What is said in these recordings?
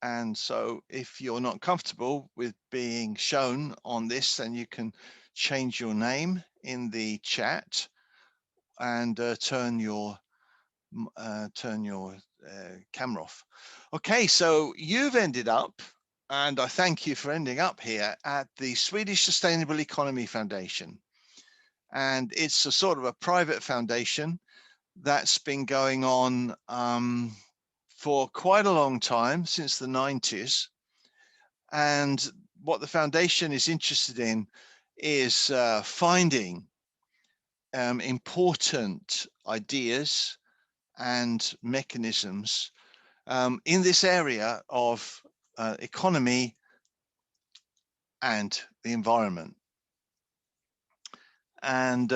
And so if you're not comfortable with being shown on this, then you can change your name in the chat and turn your camera off. Okay, so you've ended up, and I thank you for ending up here at the Swedish Sustainable Economy Foundation. And it's a sort of a private foundation that's been going on for quite a long time, since the 90s. And what the foundation is interested in is finding important ideas and mechanisms in this area of economy and the environment. And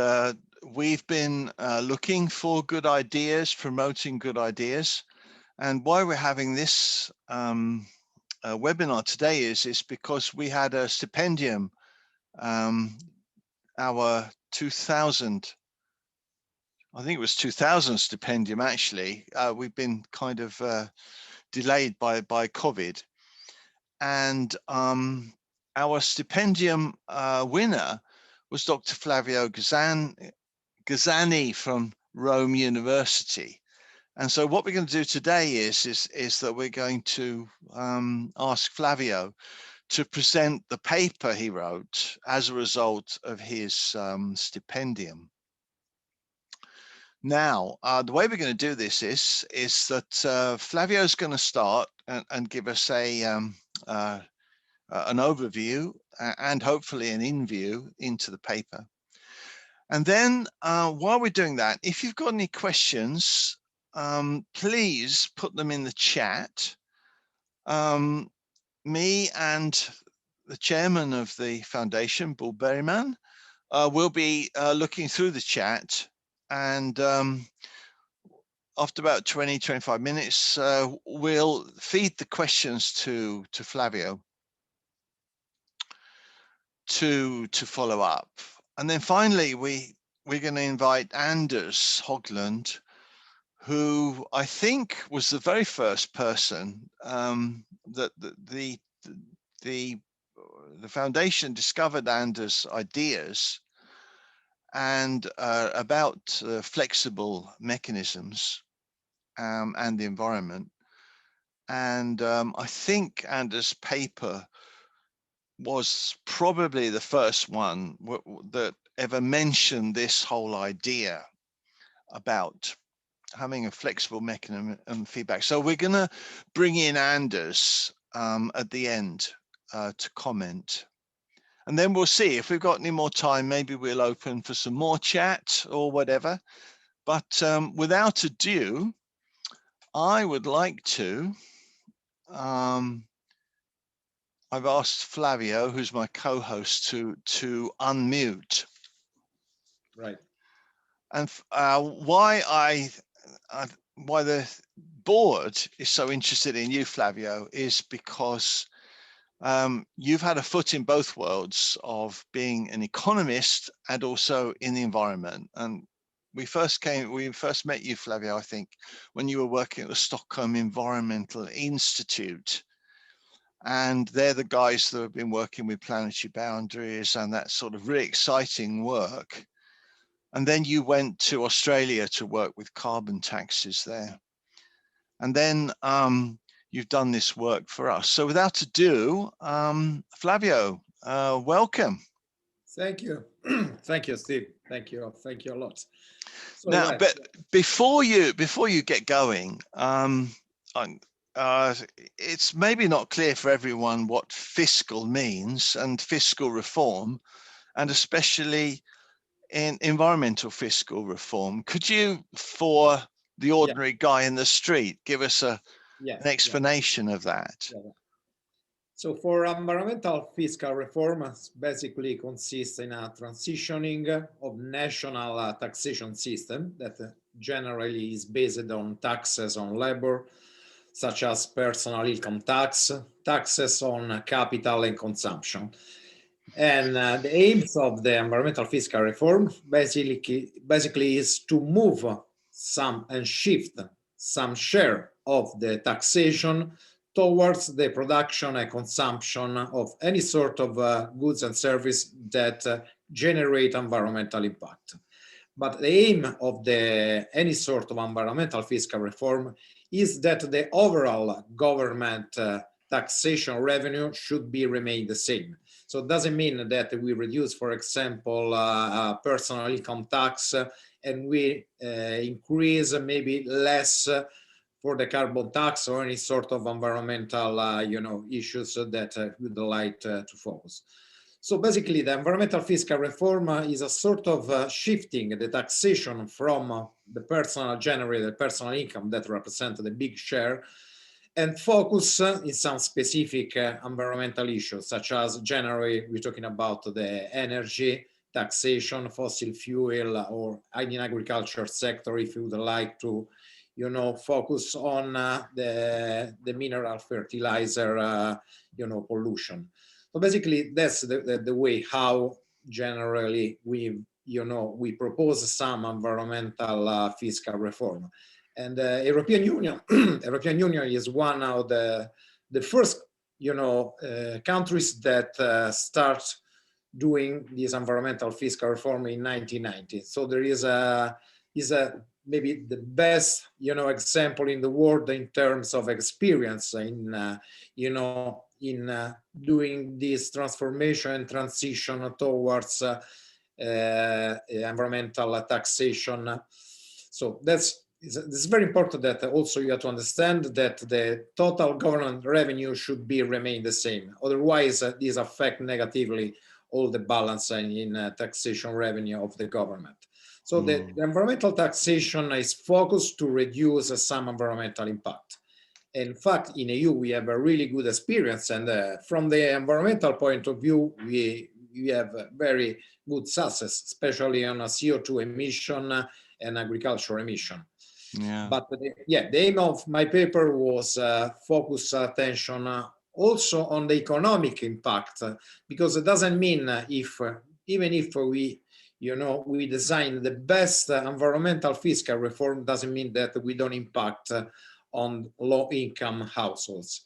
we've been looking for good ideas, promoting good ideas. And why we're having this webinar today is because we had a stipendium, our 2000, I think it was 2000 stipendium actually. We've been kind of delayed by COVID. And our stipendium winner was Dr. Flavio Gazzani from Rome University. And so what we're going to do today is that we're going to ask Flavio to present the paper he wrote as a result of his stipendium. Now, the way we're going to do this is that Flavio is going to start and give us an overview and hopefully an in-view into the paper. And then while we're doing that, if you've got any questions, please put them in the chat. Me and the chairman of the foundation, Bull Berryman, will be looking through the chat, and after about 20-25 minutes, we'll feed the questions to Flavio to follow up. And then finally, we're going to invite Anders Hogland, who I think was the very first person that the foundation discovered Anders' ideas and about flexible mechanisms and the environment. And I think Anders' paper was probably the first one that ever mentioned this whole idea about having a flexible mechanism and feedback. So we're going to bring in Anders at the end to comment. And then we'll see if we've got any more time, maybe we'll open for some more chat or whatever. But without ado, I would like to, I've asked Flavio, who's my co-host, to unmute. Right. And why the board is so interested in you, Flavio, is because you've had a foot in both worlds of being an economist and also in the environment. And we first met you, Flavio, I think, when you were working at the Stockholm Environmental Institute. And they're the guys that have been working with planetary boundaries and that sort of really exciting work. And then you went to Australia to work with carbon taxes there. And then you've done this work for us. So without ado, Flavio, welcome. Thank you. Thank you, Steve. Thank you a lot. So, now, but before you get going, it's maybe not clear for everyone what fiscal means and fiscal reform, and especially in environmental fiscal reform. Could you, for the ordinary guy in the street, give us an explanation of that? So for environmental fiscal reform, basically consists in a transitioning of national taxation system that generally is based on taxes on labor, such as personal income tax, taxes on capital and consumption. And the aims of the environmental fiscal reform basically is to move some and shift some share of the taxation towards the production and consumption of any sort of goods and service that generate environmental impact. But the aim of any sort of environmental fiscal reform is that the overall government taxation revenue should remain the same. So it doesn't mean that we reduce, for example, personal income tax and we increase maybe less for the carbon tax or any sort of environmental issues that we'd like to focus. So basically, the environmental fiscal reform is a sort of shifting the taxation from the personal generated personal income that represent the big share and focus in some specific environmental issues, such as generally we're talking about the energy, taxation, fossil fuel, or in agriculture sector, if you would like to focus on the mineral fertilizer, pollution. So basically, that's the way how generally we propose some environmental fiscal reform. And European Union, European Union is one of the first, countries that start doing this environmental fiscal reform in 1990. So there is a maybe the best, example in the world in terms of experience in, doing this transformation and transition towards environmental taxation. So it's very important that also you have to understand that the total government revenue should remain the same. Otherwise, these affect negatively all the balance in taxation revenue of the government. So the environmental taxation is focused to reduce some environmental impact. In fact, in EU, we have a really good experience. And from the environmental point of view, we have very good success, especially on a CO2 emission and agricultural emission. Yeah. But the aim of my paper was focus attention also on the economic impact, because it doesn't mean even if we design the best environmental fiscal reform, doesn't mean that we don't impact on low-income households.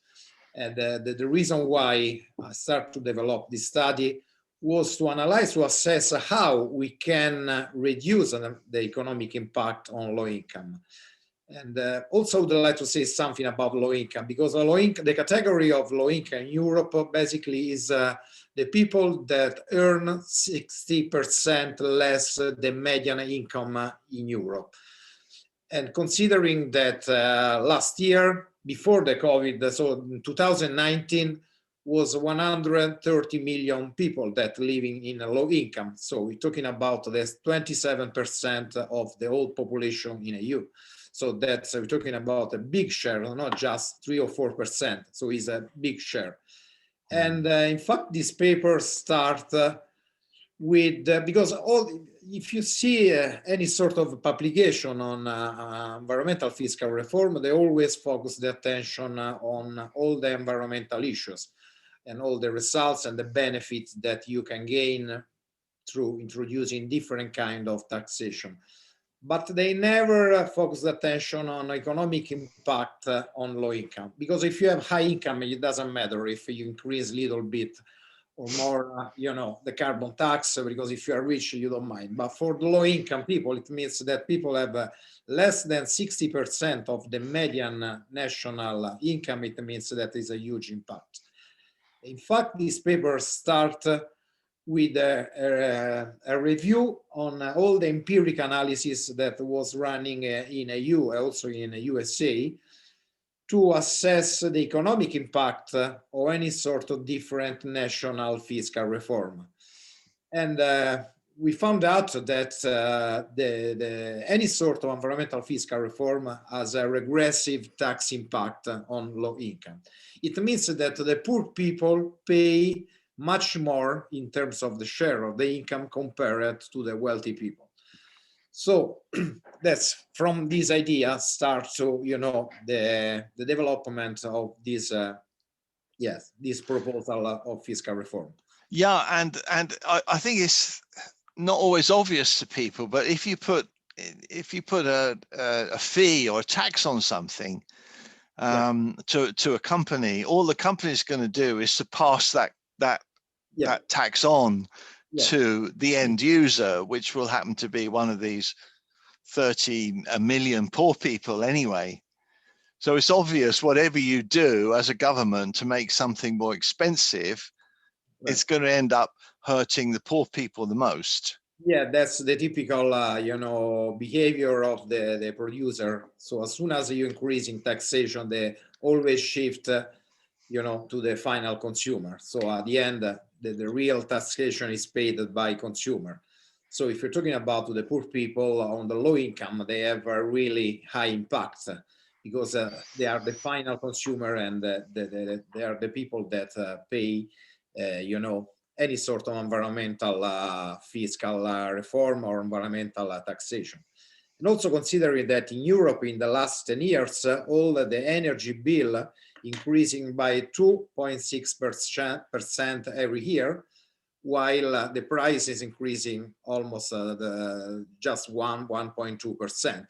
And the reason why I started to develop this study was to analyze, to assess how we can reduce the economic impact on low income. And also would like to say something about low income, because the category of low income in Europe basically is the people that earn 60% less the median income in Europe. And considering that last year, before the COVID, so in 2019, was 130 million people that living in a low income. So we're talking about this 27% of the whole population in EU. So that's, we're talking about a big share, not just 3 or 4%. So it's a big share. And in fact, this paper starts with, because if you see any sort of publication on environmental fiscal reform, they always focus the attention on all the environmental issues and all the results and the benefits that you can gain through introducing different kind of taxation. But they never focus attention on economic impact on low income. Because if you have high income, it doesn't matter if you increase a little bit or more, the carbon tax, because if you are rich, you don't mind. But for the low income people, it means that people have less than 60% of the median national income. It means that is a huge impact. In fact, this paper starts with a review on all the empirical analysis that was running in EU, also in the USA, to assess the economic impact of any sort of different national fiscal reform. And we found out that any sort of environmental fiscal reform has a regressive tax impact on low income. It means that the poor people pay much more in terms of the share of the income compared to the wealthy people. So that's from this idea start to, the development of this, this proposal of fiscal reform. Yeah, and I think it's not always obvious to people, but if you put a fee or a tax on something, to a company, all the company is going to do is to pass that tax on to the end user, which will happen to be one of these 30 million poor people anyway. So it's obvious whatever you do as a government to make something more expensive, it's going to end up hurting the poor people the most. Yeah, that's the typical, behavior of the producer. So as soon as you increase in taxation, they always shift, to the final consumer. So at the end, the real taxation is paid by consumer. So if you're talking about the poor people on the low income, they have a really high impact because they are the final consumer and they are the people that pay, any sort of environmental fiscal reform or environmental taxation. And also considering that in Europe in the last 10 years, all the energy bill increasing by 2.6% every year, while the price is increasing almost just 1.2%.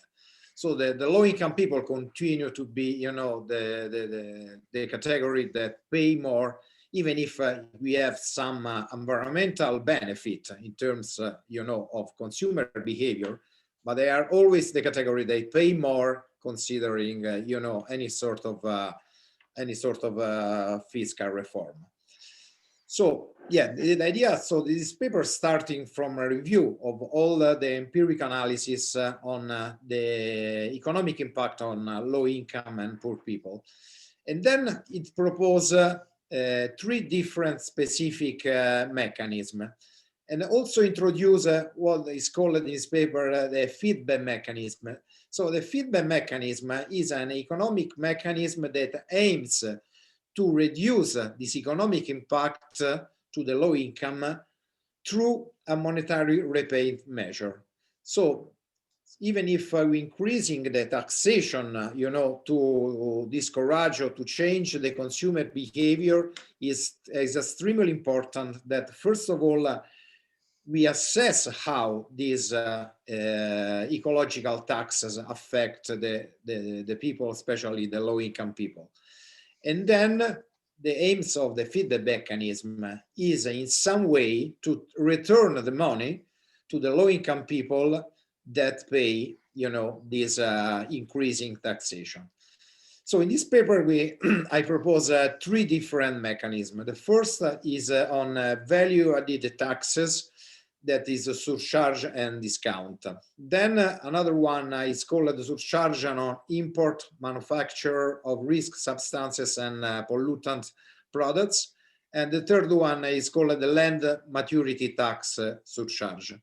So the low-income people continue to be, the category that pay more, even if we have some environmental benefit in terms, of consumer behavior, but they are always the category they pay more, considering, any sort of fiscal reform. So yeah, the idea, so this paper starting from a review of all the empirical analysis on the economic impact on low income and poor people. And then it proposed 3 different specific mechanisms, and also introduce what is called in this paper the feedback mechanism. So the feedback mechanism is an economic mechanism that aims to reduce this economic impact to the low income through a monetary rebate measure. So even if we're increasing the taxation, to discourage or to change the consumer behavior, is extremely important that, first of all, we assess how these ecological taxes affect the people, especially the low-income people. And then the aims of the feedback mechanism is in some way to return the money to the low-income people that pay, this increasing taxation. So in this paper, I propose 3 different mechanisms. The first is on value-added taxes, that is a surcharge and discount. Then another one is called the surcharge on import, manufacture of risk substances and pollutant products. And the third one is called the land maturity tax surcharge.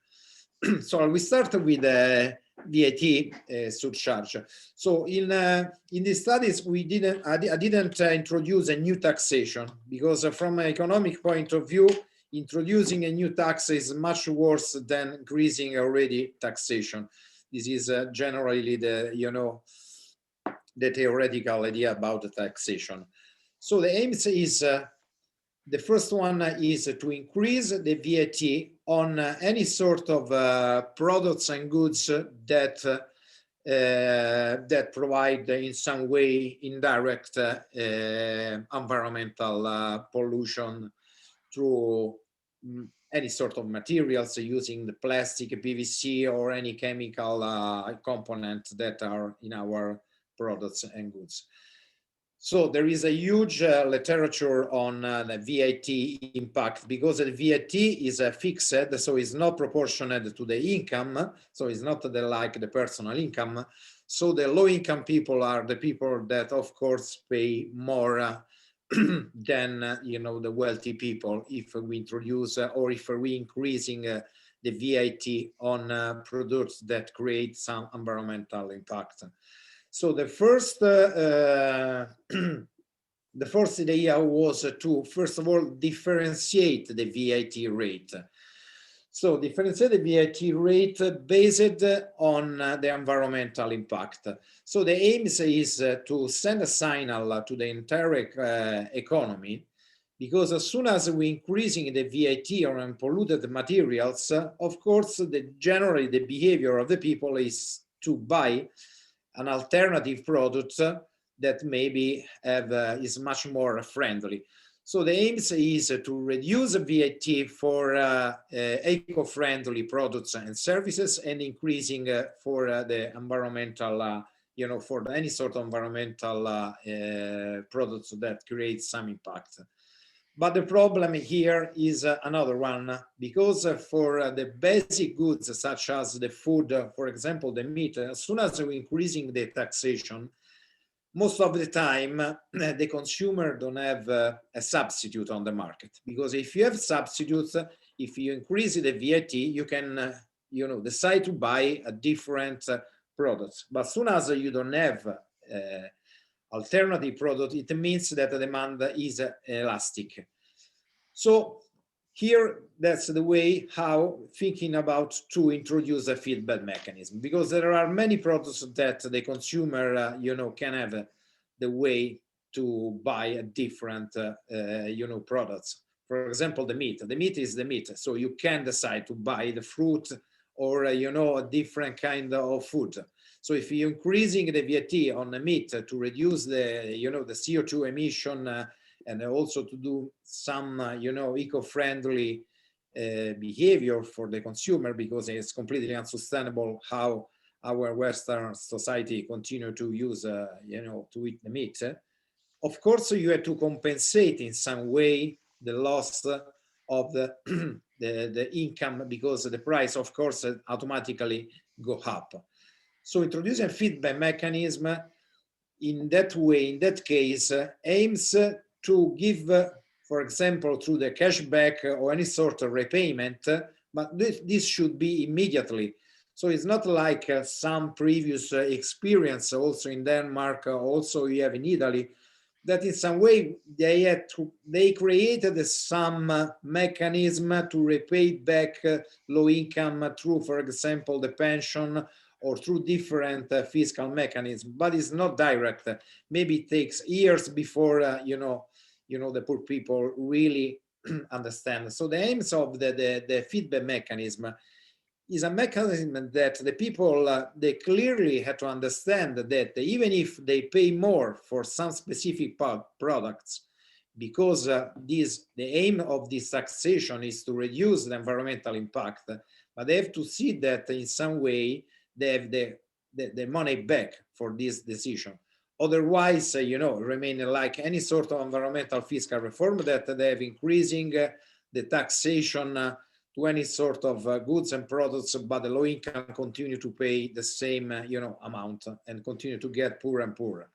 So we start with the VAT surcharge. So in the studies, I didn't introduce a new taxation, because from an economic point of view, introducing a new tax is much worse than increasing already taxation. This is generally the theoretical idea about the taxation. So the aim is, the first one is to increase the VAT on any sort of products and goods that provide in some way indirect environmental pollution through any sort of materials, using the plastic, PVC, or any chemical component that are in our products and goods. So there is a huge literature on the VAT impact, because the VAT is fixed, so it's not proportionate to the income, so it's not like the personal income. So the low-income people are the people that, of course, pay more than the wealthy people if we introduce or if we increasing the VAT on products that create some environmental impact. So the first idea was to, first of all, differentiate the VAT rate. So differentiate the VAT rate based on the environmental impact. So the aim is to send a signal to the entire economy, because as soon as we're increasing the VAT on polluted materials, of course, generally the behavior of the people is to buy an alternative product that maybe is much more friendly. So the aim is to reduce VAT for eco-friendly products and services, and increasing for the environmental, for any sort of environmental products that create some impact. But the problem here is another one, because for the basic goods such as the food, for example, the meat, as soon as we're increasing the taxation, most of the time the consumer don't have a substitute on the market, because if you have substitutes, if you increase the VAT, you can decide to buy a different products. But as soon as you don't have alternative product, it means that the demand is elastic. So here, that's the way how thinking about to introduce a feedback mechanism, because there are many products that the consumer, can have the way to buy a different, products. For example, the meat. The meat is the meat, so you can decide to buy the fruit or a different kind of food. So if you're increasing the VAT on the meat to reduce the the CO2 emission, and also to do some eco-friendly behavior for the consumer, because it's completely unsustainable how our Western society continue to use to eat the meat. Of course, you have to compensate in some way the loss of the the income, because the price, of course, automatically go up. So introducing a feedback mechanism in that way, in that case, aims to give, for example, through the cashback or any sort of repayment, but this should be immediately. So it's not like some previous experience also in Denmark, also you have in Italy, that in some way they created some mechanism to repay back low income through, for example, the pension, or through different fiscal mechanisms, but it's not direct. Maybe it takes years before the poor people really understand. So the aims of the feedback mechanism is a mechanism that the people they clearly have to understand that even if they pay more for some specific products, because the aim of this taxation is to reduce the environmental impact, but they have to see that in some way they have the money back for this decision. Otherwise, remain like any sort of environmental fiscal reform that they have increasing the taxation to any sort of goods and products, but the low income continue to pay the same amount and continue to get poorer and poorer.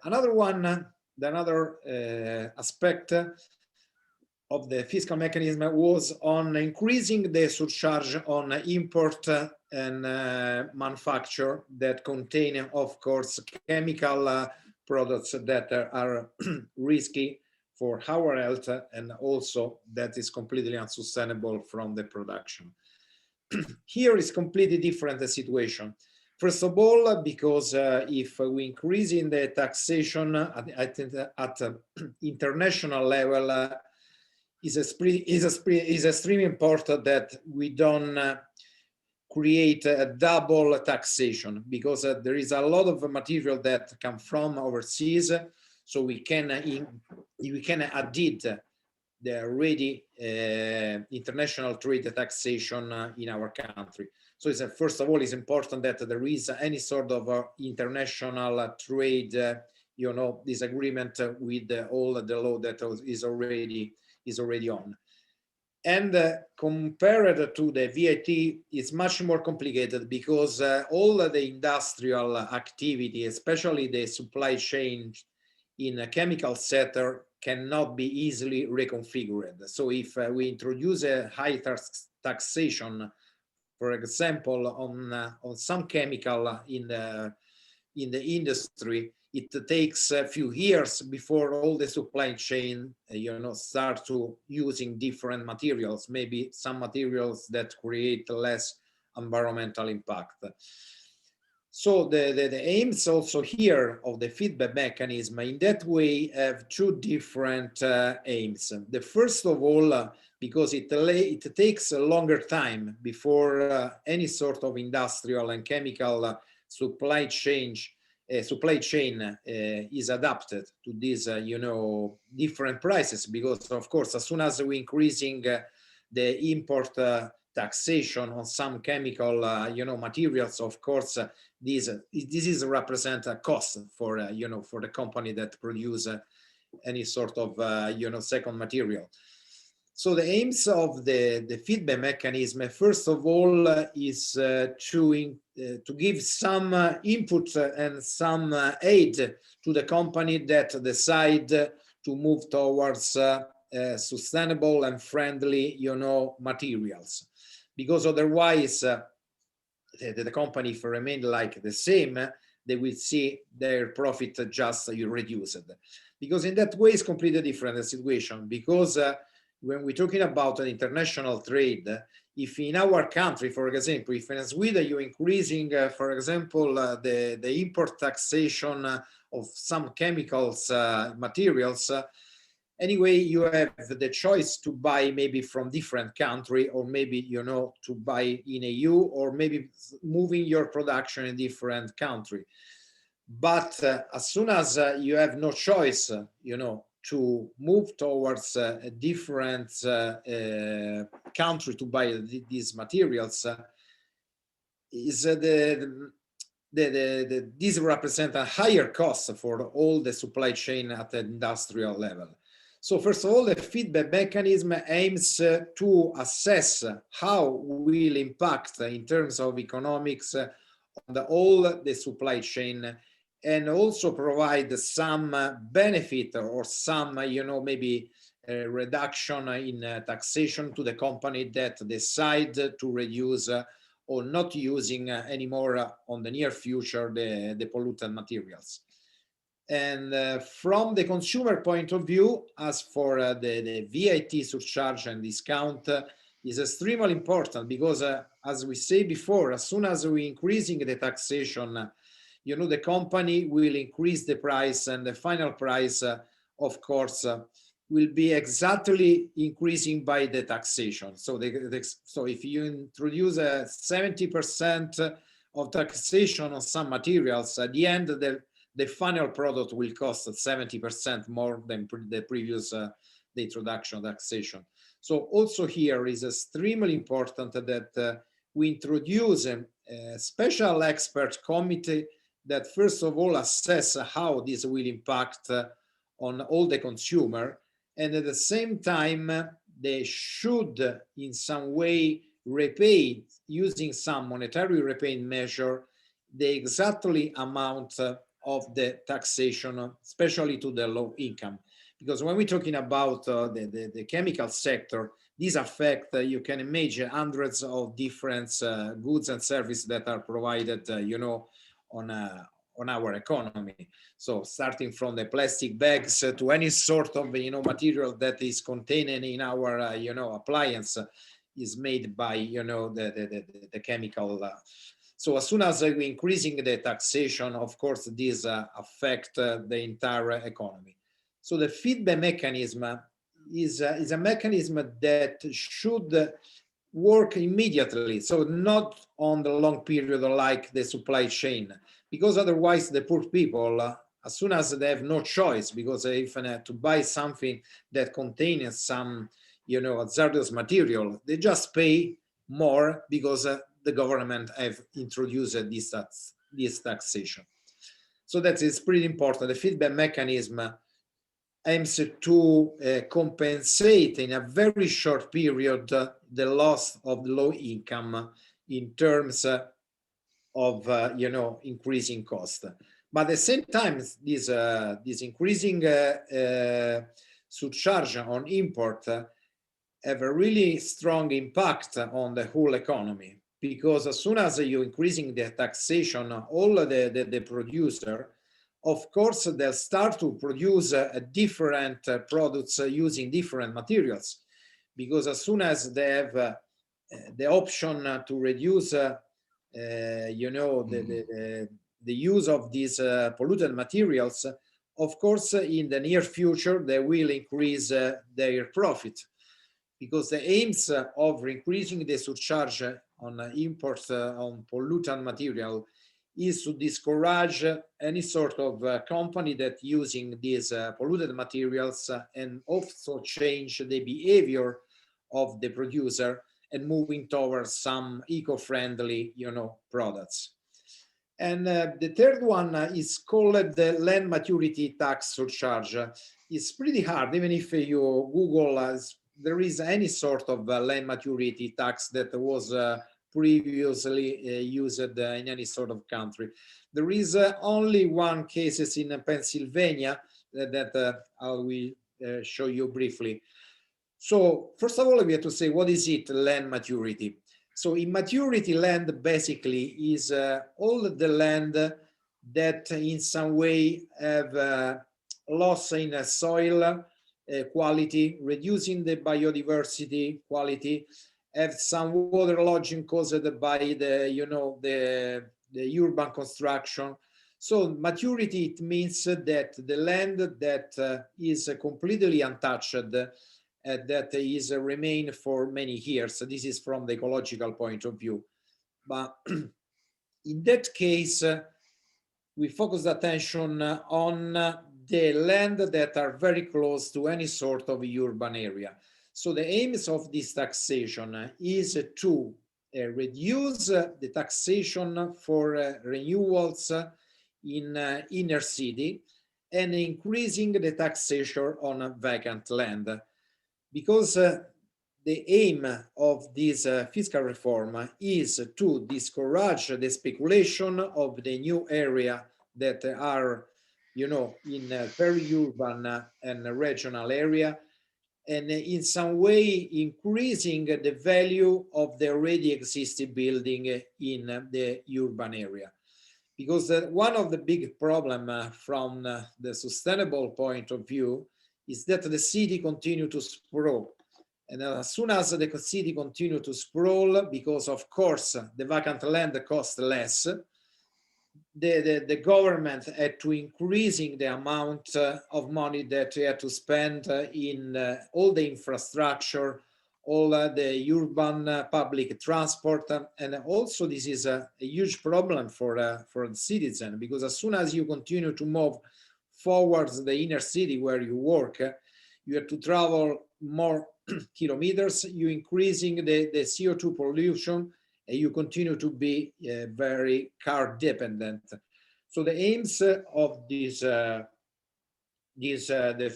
Another aspect of the fiscal mechanism was on increasing the surcharge on import and manufacture that contain, of course, chemical products that are risky for our health, and also that is completely unsustainable from the production. Here is completely different situation. First of all, because if we increase in the taxation at international level, is extremely important that we don't create a double taxation, because there is a lot of material that come from overseas, so we can add the already international trade taxation in our country. So it's first of all, it's important that there is any sort of international trade, disagreement with all the law that is already on. And compared to the VAT, it's much more complicated, because all the industrial activity, especially the supply chain in a chemical sector, cannot be easily reconfigured. So if we introduce a high taxation, for example, on some chemical in the industry, it takes a few years before all the supply chain, start to using different materials, maybe some materials that create less environmental impact. So the aims also here of the feedback mechanism in that way have two different aims. The first of all, because it takes a longer time before any sort of industrial and chemical supply chain supply chain is adapted to these, different prices, because of course, as soon as we're increasing the import taxation on some chemical, materials, of course, this is represent a cost for, for the company that produce any sort of, second material. So the aims of the feedback mechanism, first of all, is to give some input and some aid to the company that decide to move towards sustainable and friendly, materials. Because otherwise, the company, if remain like the same, they will see their profit just reduced. Because in that way, it's completely different situation. Because when we're talking about an international trade, if in our country, for example, if in Sweden you're increasing, for example, the import taxation of some chemicals, materials, anyway, you have the choice to buy maybe from different country, or maybe, to buy in EU, or maybe moving your production in different country. But as soon as you have no choice, to move towards a different country to buy these materials, is these represent a higher cost for all the supply chain at the industrial level. So first of all, the feedback mechanism aims to assess how will impact in terms of economics on all the supply chain, and also provide some benefit or some, maybe reduction in taxation to the company that decide to reduce or not using anymore on the near future the pollutant materials. And from the consumer point of view, as for the VAT surcharge and discount, is extremely important, because as we say before, as soon as we're increasing the taxation, the company will increase the price, and the final price, of course, will be exactly increasing by the taxation. So, so if you introduce a 70% of taxation on some materials, at the end, the final product will cost 70% more than the previous the introduction of taxation. So also here is extremely important that we introduce a special expert committee that first of all assess how this will impact on all the consumer, and at the same time they should in some way repay, using some monetary repayment measure, the exactly amount of the taxation, especially to the low income. Because when we're talking about the chemical sector, these affect, you can imagine, hundreds of different goods and services that are provided, on our economy. So starting from the plastic bags to any sort of, material that is contained in our, appliance is made by, the chemical. So as soon as we're increasing the taxation, of course, this affect the entire economy. So the feedback mechanism is a mechanism that should work immediately, so not on the long period like the supply chain, because otherwise the poor people, as soon as they have no choice, because if to buy something that contains some, hazardous material, they just pay more because the government have introduced this taxation. So that is pretty important. The feedback mechanism aims to compensate in a very short period the loss of low income in terms of increasing cost. But at the same time, this increasing surcharge on import have a really strong impact on the whole economy, because as soon as you're increasing the taxation, all the producer, of course, they'll start to produce different products using different materials, because as soon as they have the option to reduce, the use of these pollutant materials, of course, in the near future, they will increase their profit, because the aims of increasing the surcharge on imports on pollutant material is to discourage any sort of company that using these polluted materials and also change the behavior of the producer and moving towards some eco-friendly, products. And the third one is called the land maturity tax surcharge. It's pretty hard, even if you Google, there is any sort of land maturity tax that was previously used in any sort of country. There is only one case in Pennsylvania that I will show you briefly. So first of all, we have to say, what is it, land maturity? So immaturity land basically is all the land that in some way have loss in soil quality, reducing the biodiversity quality, have some water logging caused by the urban construction. So maturity, it means that the land that is completely untouched, that is remain for many years. So this is from the ecological point of view. But in that case, we focus attention on the land that are very close to any sort of urban area. So the aims of this taxation is to reduce the taxation for renewals in inner city and increasing the taxation on vacant land. Because the aim of this fiscal reform is to discourage the speculation of the new area that are, in peri-urban and regional area, and in some way increasing the value of the already existing building in the urban area. Because one of the big problems from the sustainable point of view is that the city continue to sprawl. And as soon as the city continue to sprawl, because of course the vacant land costs less, the government had to increasing the amount of money that they had to spend in all the infrastructure, all the urban public transport, and also this is a huge problem for the citizen, because as soon as you continue to move forwards the inner city where you work, you have to travel more kilometers, you increasing the CO2 pollution, and you continue to be very car dependent. So the aims of this the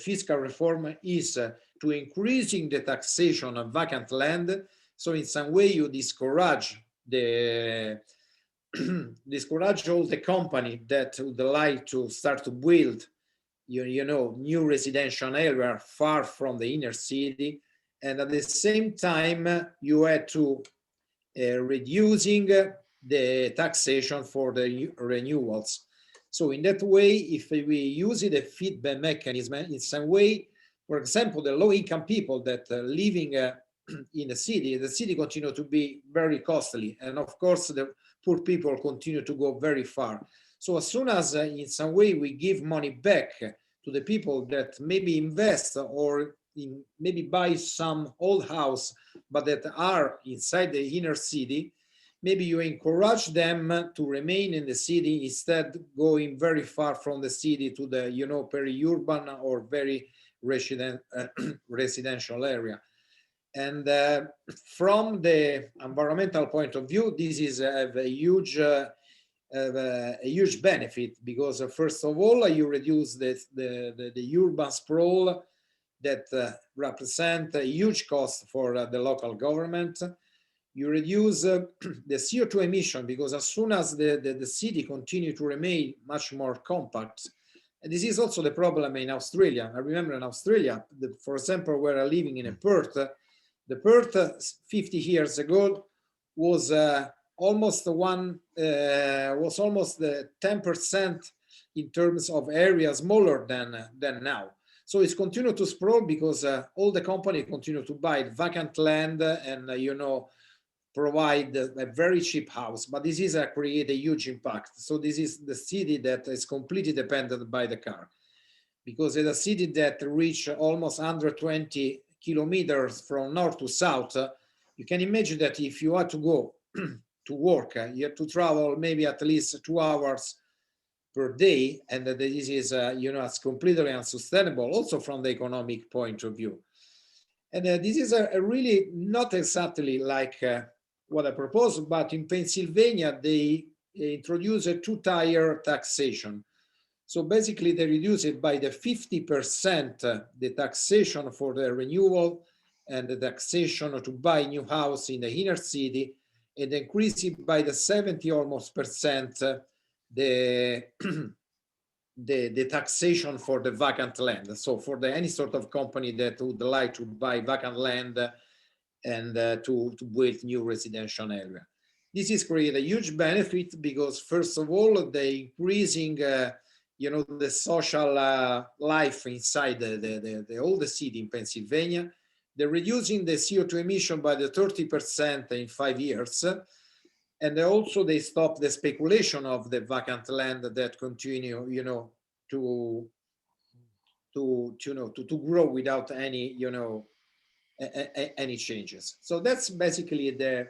fiscal reform is to increasing the taxation of vacant land. So in some way you discourage discourage all the company that would like to start to build new residential area far from the inner city, and at the same time you had to reducing the taxation for the renewals. So in that way, if we use the feedback mechanism in some way, for example, the low-income people that living in the city continue to be very costly, and of course the poor people continue to go very far. So as soon as in some way we give money back to the people that maybe invest or maybe buy some old house, but that are inside the inner city, maybe you encourage them to remain in the city instead going very far from the city to the peri-urban or very residential area. And from the environmental point of view, this is a huge benefit, because first of all you reduce the urban sprawl that represent a huge cost for the local government. You reduce the CO2 emission, because as soon as the city continue to remain much more compact, and this is also the problem in Australia. I remember in Australia, for example, where I'm living in Perth, the Perth 50 years ago was almost 10% in terms of area smaller than now. So it's continued to sprawl because all the companies continue to buy vacant land and provide a very cheap house. But this is create a huge impact. So this is the city that is completely dependent by the car, because it's a city that reach almost 120 kilometers from north to south. You can imagine that if you are to go work. You have to travel maybe at least 2 hours per day, and this is, it's completely unsustainable also from the economic point of view. And this is a really not exactly like what I proposed, but in Pennsylvania, they introduce a two-tier taxation. So basically, they reduce it by the 50%, the taxation for the renewal and the taxation to buy a new house in the inner city, and increase it by the 70 almost percent, the taxation for the vacant land. So for any sort of company that would like to buy vacant land and to build new residential area. This is create a huge benefit because first of all, the increasing, the social life inside the old city in Pennsylvania. They're reducing the CO2 emission by the 30% in 5 years. And also they stop the speculation of the vacant land that continue, to grow without any, any changes. So that's basically the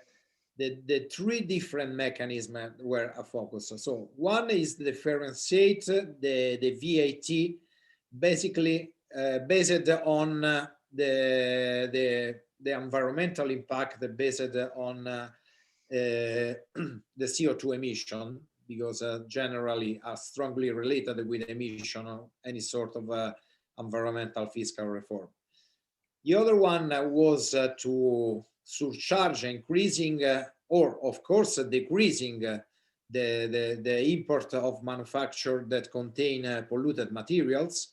three different mechanisms where I focus. So one is the differentiate, the VAT, basically based on the environmental impact, based on the CO2 emission, because generally are strongly related with emission of any sort of environmental fiscal reform. The other one was to surcharge, increasing or of course decreasing the import of manufacture that contain polluted materials.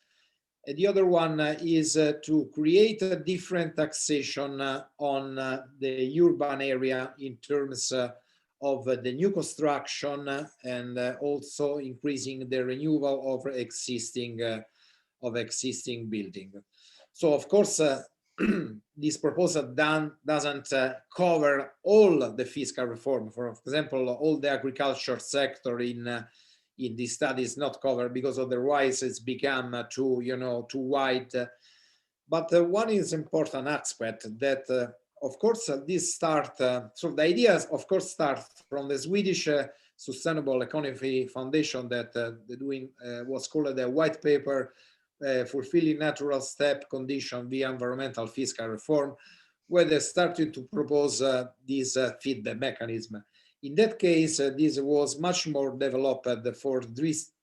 And the other one is to create a different taxation on the urban area in terms of the new construction and also increasing the renewal of existing building. So of course, this proposal doesn't cover all the fiscal reform. For example, all the agriculture sector in this study is not covered because otherwise it's become too wide. But one is important aspect that, of course, this start. So the ideas, of course, start from the Swedish Sustainable Economy Foundation that doing was called the white paper. Fulfilling natural step condition via environmental fiscal reform, where they started to propose this feedback mechanism. In that case, this was much more developed for this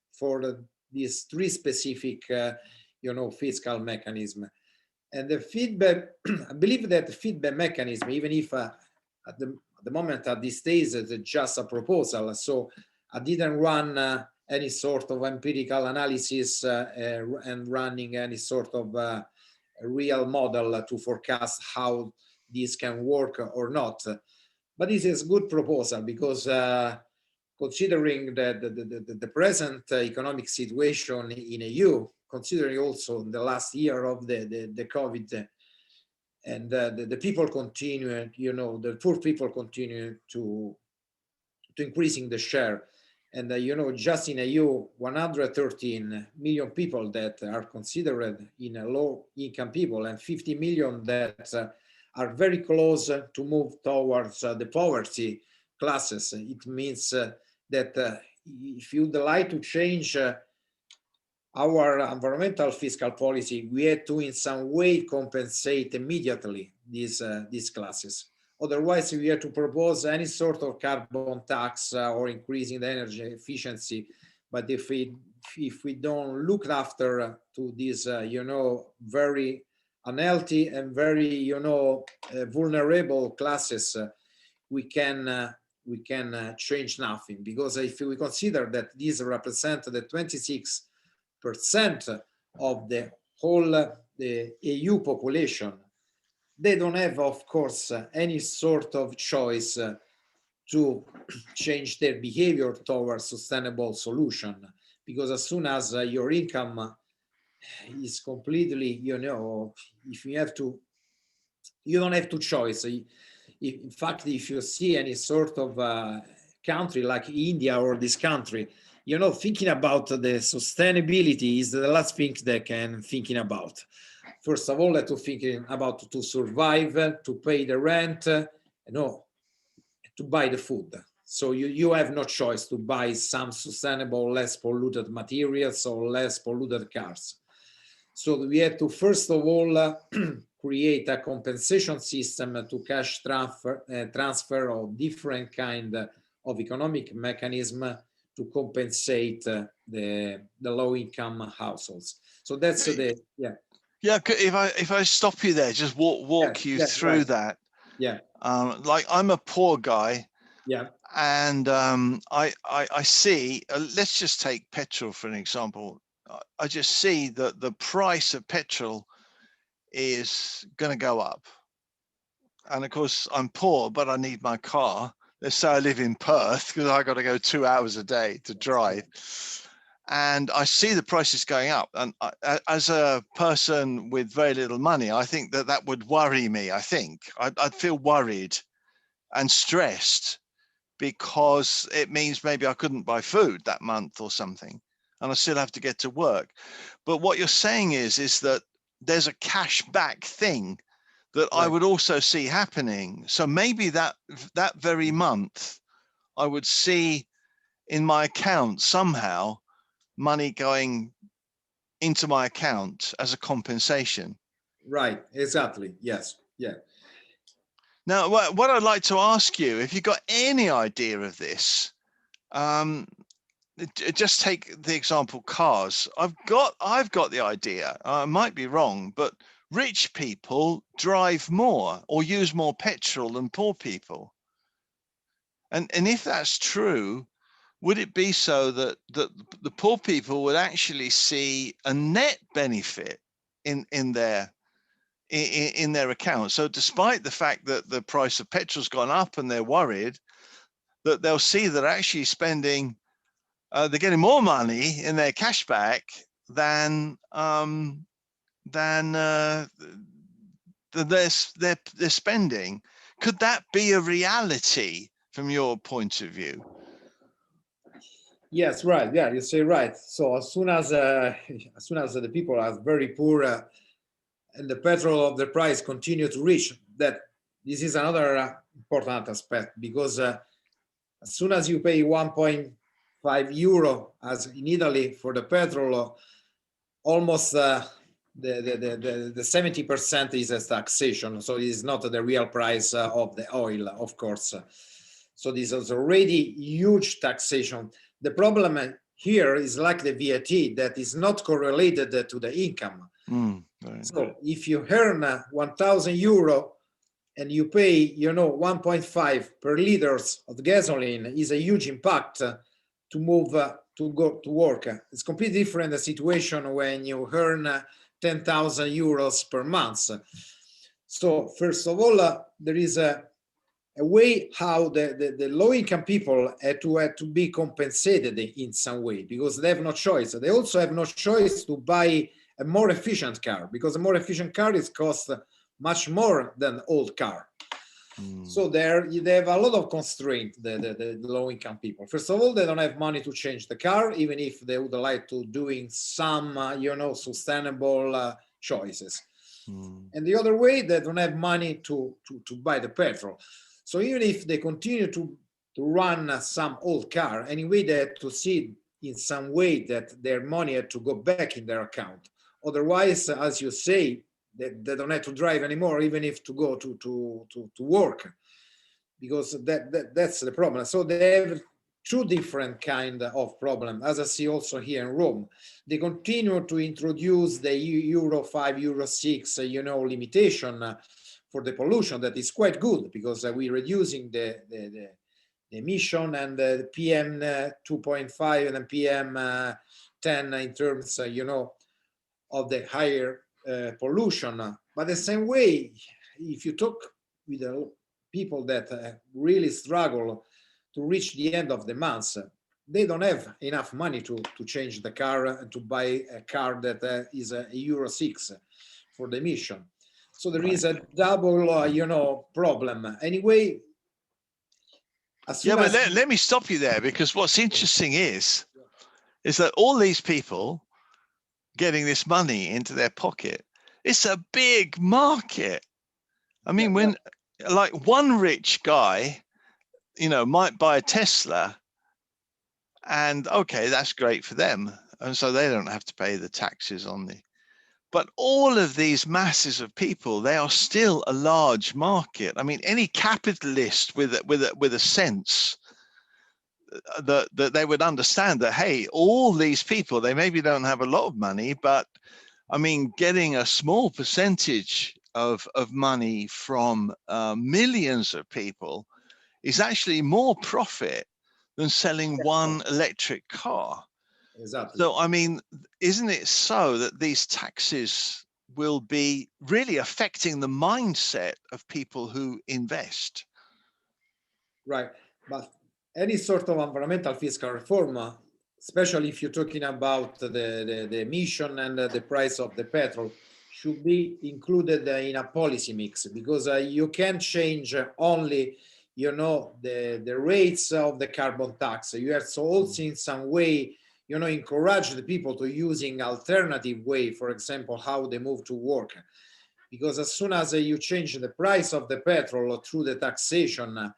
three specific, fiscal mechanism. And the feedback, I believe that the feedback mechanism, even if at the moment at this stage it's just a proposal, so I didn't run any sort of empirical analysis and running any sort of real model to forecast how this can work or not. But this is a good proposal because considering the present economic situation in EU, considering also the last year of the COVID, and the people continue, the poor people continue to increasing the share. And just in EU, 113 million people that are considered low income people, and 50 million that are very close to move towards the poverty classes. It means that if you'd like to change our environmental fiscal policy, we had to in some way compensate immediately these classes. Otherwise, we have to propose any sort of carbon tax or increasing the energy efficiency. But if we don't look after to these, very unhealthy and very, vulnerable classes, we can change nothing. Because if we consider that these represent the 26% of the whole the EU population, they don't have, of course, any sort of choice to change their behavior towards sustainable solution. Because as soon as your income is completely, if you have to, you don't have to choice. In fact, if you see any sort of country like India or this country, thinking about the sustainability is the last thing they can thinking about. First of all, to thinking about to survive, to pay the rent, to to buy the food. So you have no choice to buy some sustainable, less polluted materials or less polluted cars. So we had to, first of all, create a compensation system to cash transfer of different kind of economic mechanism to compensate the low-income households. So that's the Yeah. If I stop you there, just walk you through that. Yeah. Like, I'm a poor guy. Yeah. And I see. Let's just take petrol for an example. I just see that the price of petrol is going to go up. And of course, I'm poor, but I need my car. Let's say I live in Perth, because I got to go 2 hours a day to drive. And I see the prices going up. And as a person with very little money, I think that would worry me. I think I'd feel worried and stressed, because it means maybe I couldn't buy food that month or something, and I still have to get to work. But what you're saying is that there's a cash back thing that I would also see happening. So maybe that very month, I would see in my account somehow money going into my account as a compensation. Right, exactly, yes, yeah. Now, what I'd like to ask you, if you've got any idea of this, just take the example cars. I've got the idea. I might be wrong, but rich people drive more or use more petrol than poor people. And if that's true, would it be so that the poor people would actually see a net benefit in their account? So despite the fact that the price of petrol's gone up and they're worried, that they'll see that actually spending, they're getting more money in their cashback than they're spending. Could that be a reality from your point of view? Yes, right. Yeah, you say right. So as soon as the people are very poor and the petrol of the price continue to reach that, this is another important aspect, because as soon as you pay 1.5 euro as in Italy for the petrol, almost the 70% is as taxation. So it is not the real price of the oil, of course. So this is already huge taxation. The problem here is like the VAT, that is not correlated to the income. So if you earn 1,000 euro and you pay, 1.5 per liters of gasoline, is a huge impact to move to go to work. It's completely different the situation when you earn 10,000 euros per month. So first of all, there is a way how the low-income people had to be compensated in some way, because they have no choice. They also have no choice to buy a more efficient car, because a more efficient car is cost much more than old car. So they have a lot of constraint, the low-income people. First of all, they don't have money to change the car, even if they would like to doing some, sustainable choices. And the other way, they don't have money to buy the petrol. So even if they continue to run some old car, anyway, they have to see in some way that their money had to go back in their account. Otherwise, as you say, they don't have to drive anymore, even if to go to work, because that's the problem. So they have two different kind of problem, as I see also here in Rome. They continue to introduce the Euro 5, Euro 6, limitation for the pollution. That is quite good, because we're reducing the emission and the PM 2.5 and PM 10 in terms, of the higher pollution. But the same way, if you talk with the people that really struggle to reach the end of the month, they don't have enough money to change the car and to buy a car that is a Euro 6 for the emission. So there is a double, problem. Anyway, but let me stop you there, because what's interesting is that all these people getting this money into their pocket, it's a big market. I mean, when like one rich guy, might buy a Tesla, and okay, that's great for them, and so they don't have to pay the taxes on the. But all of these masses of people, they are still a large market. I mean, any capitalist with a sense that they would understand that, hey, all these people, they maybe don't have a lot of money, but I mean, getting a small percentage of money from millions of people is actually more profit than selling one electric car. Exactly. So, I mean, isn't it so that these taxes will be really affecting the mindset of people who invest? Right. But any sort of environmental fiscal reform, especially if you're talking about the emission and the price of the petrol, should be included in a policy mix, because you can change only, the rates of the carbon tax. You have to also in some way, encourage the people to using alternative way, for example, how they move to work. Because as soon as you change the price of the petrol through the taxation,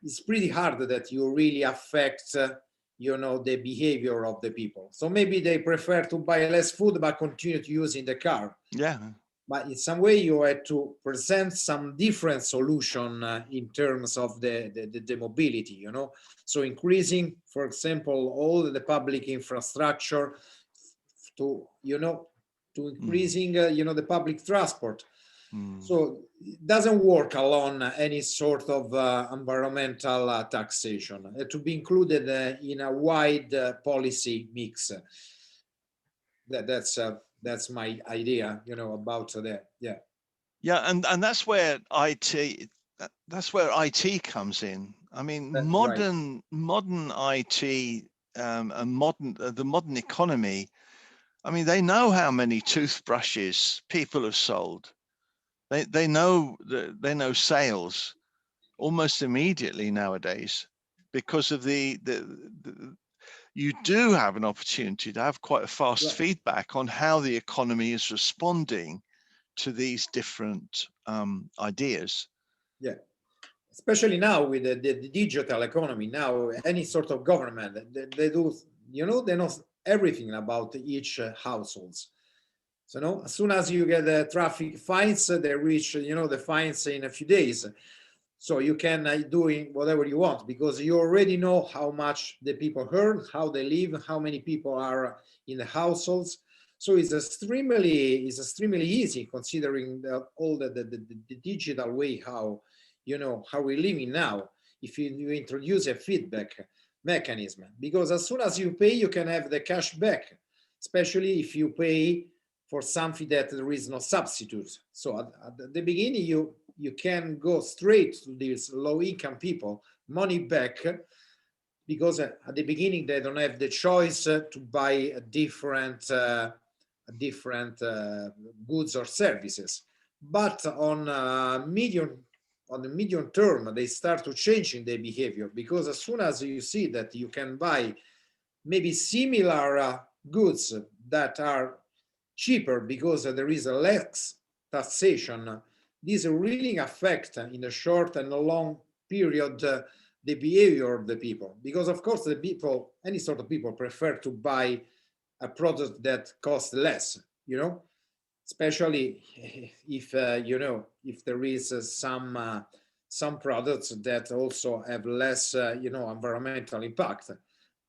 it's pretty hard that you really affect, the behavior of the people. So maybe they prefer to buy less food but continue to use in the car. Yeah. But in some way you had to present some different solution in terms of the mobility, So increasing, for example, all the public infrastructure to, to increasing, the public transport. So it doesn't work alone, any sort of environmental taxation, to be included in a wide policy mix. That's my idea, about that. Yeah. Yeah, and that's where IT comes in. I mean, That's right. modern IT and the modern economy. I mean, they know how many toothbrushes people have sold. They know sales almost immediately nowadays, because of the you do have an opportunity to have quite a fast Right. feedback on how the economy is responding to these different ideas. Yeah. Especially now with the digital economy, now any sort of government, they do, they know everything about each households. So no, as soon as you get the traffic fines, they reach, the fines in a few days. So you can do whatever you want, because you already know how much the people earn, how they live, how many people are in the households. So it's extremely easy, considering all the digital way how, how we're living now. If you introduce a feedback mechanism, because as soon as you pay, you can have the cash back, especially if you pay for something that there is no substitute. So at the beginning, you can go straight to these low-income people, money back, because at the beginning they don't have the choice to buy a different goods or services. But on the medium term, they start to changing their behavior, because as soon as you see that you can buy maybe similar goods that are cheaper because there is a less taxation, this really affect in the short and the long period the behavior of the people. Because of course the people, any sort of people, prefer to buy a product that costs less, especially if if there is some products that also have less environmental impact.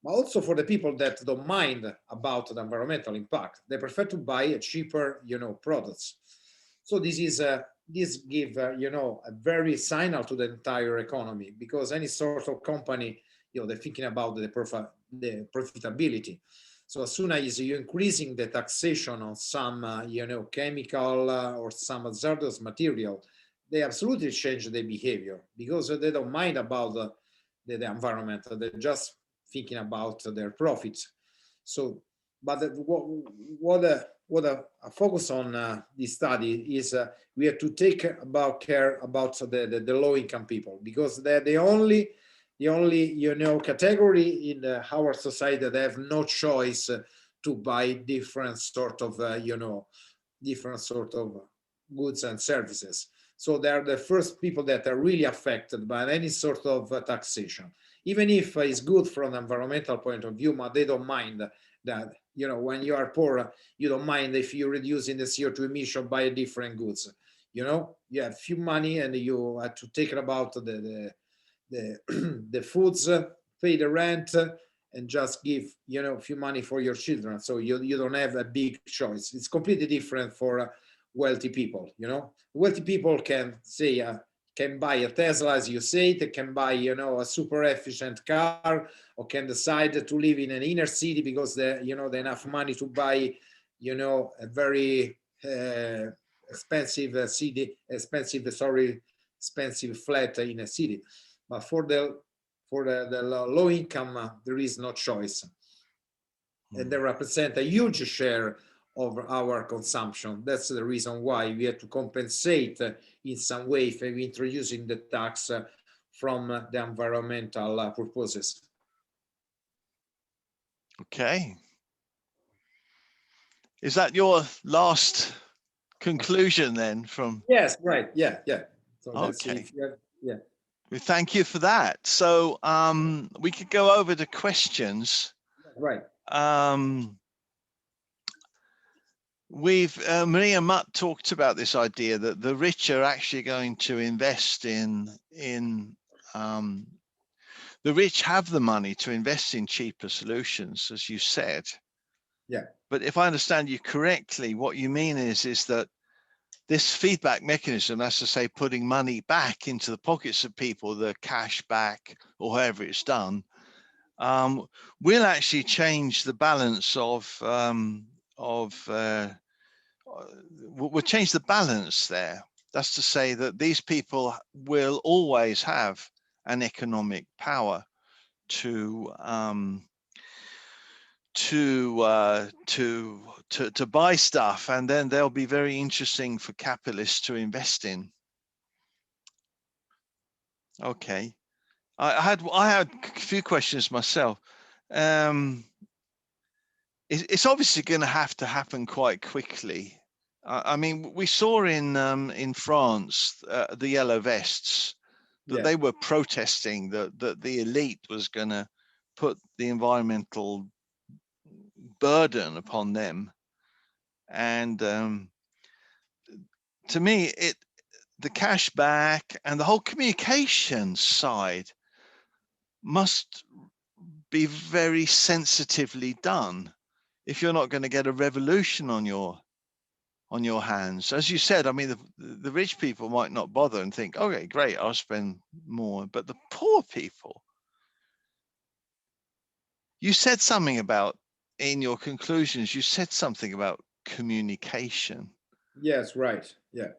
But also for the people that don't mind about the environmental impact, they prefer to buy cheaper products. So this give a very signal to the entire economy, because any sort of company, they're thinking about the profitability. So as soon as you're increasing the taxation on some, chemical or some hazardous material, they absolutely change their behavior, because they don't mind about the environment. They're just thinking about their profits. So, but what a focus on this study is we have to take care about the low-income people, because they're the only category in our society that have no choice to buy different sort of goods and services. So they're the first people that are really affected by any sort of taxation, even if it's good from an environmental point of view, but they don't mind that, you know, when you are poor, you don't mind if you're reducing the CO2 emission by different goods. You know, you have few money and you have to take about the the foods, pay the rent, and just give, you know, a few money for your children. So you don't have a big choice. It's completely different for wealthy people. You know, wealthy people can say, can buy a Tesla, as you say, they can buy, you know, a super efficient car, or can decide to live in an inner city because they, you know, they have enough money to buy, you know, a very expensive expensive flat in a city. But for the low income, there is no choice, and they represent a huge share of our consumption. That's the reason why we have to compensate in some way for introducing the tax from the environmental purposes. Okay. Is that your last conclusion then from? Yes, right. Yeah, yeah. So that's Okay. it. Yeah. We thank you for that. So we could go over to questions. Right. We've Maria Mutt talked about this idea that the rich are actually going to invest in the rich have the money to invest in cheaper solutions, as you said. Yeah. But if I understand you correctly, what you mean is that this feedback mechanism, that's to say, putting money back into the pockets of people, the cash back or however it's done, will actually change the balance will change the balance there. That's to say that these people will always have an economic power to buy stuff, and then they'll be very interesting for capitalists to invest in. Okay, I had a few questions myself. It's obviously going to have to happen quite quickly. I mean, we saw in France the yellow vests that they were protesting that the elite was going to put the environmental burden upon them, and to me, the cash back and the whole communication side must be very sensitively done if you're not going to get a revolution on your hands. As you said, I mean, the rich people might not bother and think, okay, great, I'll spend more, but the poor people, you said something about, in your conclusions, you said something about communication. Yes, right. Yeah.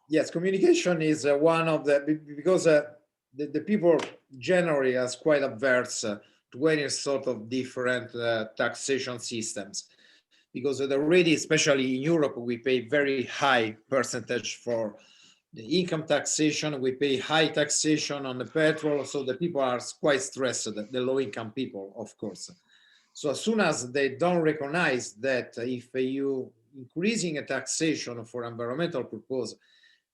Yes, communication is one of the, because the people generally are quite averse to any sort of different taxation systems, because already, especially in Europe, we pay very high percentage for the income taxation. We pay high taxation on the petrol, so the people are quite stressed, the low income people, of course. So as soon as they don't recognize that if you increasing a taxation for environmental purpose,